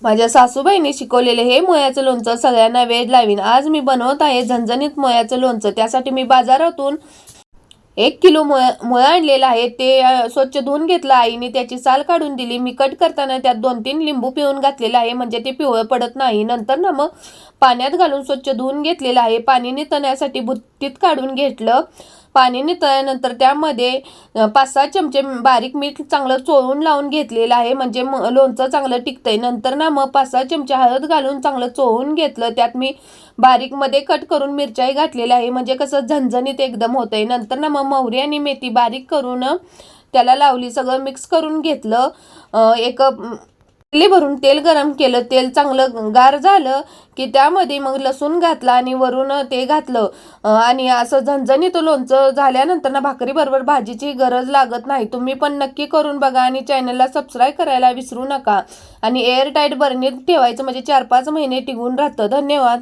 माझ्या सासूबाईंनी शिकवलेले हे मुळ्याचं लोणचं सगळ्यांना वेड लावीन। आज मी बनवत आहे झणझणीत मुळ्याचं लोणचं। त्यासाठी मी बाजारातून 1 किलो मुळं आणलेलं आहे। ते स्वच्छ धुवून घेतलं आईने, त्याची साल काढून दिली। मी कट करताना त्यात 2-3 लिंबू पिळून घातलेलं आहे, म्हणजे ते पिवळं पडत नाही। नंतर ना मग पाण्यात घालून स्वच्छ धुवून घेतलेलं आहे। पाणी नितळण्यासाठी बुट्टीत काढून घेतलं। पाणी नितळल्यानंतर त्यामध्ये 5-6 चमचे बारीक मीठ चांगलं चोळून लावून घेतलेलं आहे, म्हणजे लोणचं चांगलं टिकतंय। नंतर ना मग 5-6 चमचे हळद घालून चांगलं चोळून घेतलं। त्यात मी बारीक मध्ये कट करून मिरच्याही घातलेल्या आहे, म्हणजे कसं झणझणीत एकदम होतंय। नंतर ना मग मोहरी आणि मेथी बारीक करून त्याला लावली। सगळं मिक्स करून घेतलं। एक किल्ली भरून तेल गरम केलं। तेल चांगलं गार झालं की त्यामध्ये मग लसूण घातला आणि वरून ते घातलं। आणि असं झणझणीत लोणचं झाल्यानंतर ना भाकरी बरोबर भाजीची गरज लागत नाही। तुम्ही पण नक्की करून बघा आणि चॅनलला सबस्क्राईब करायला विसरू नका। आणि एअर टाईट बरणीत ठेवायचं, म्हणजे 4-5 महिने टिकून राहतं। धन्यवाद।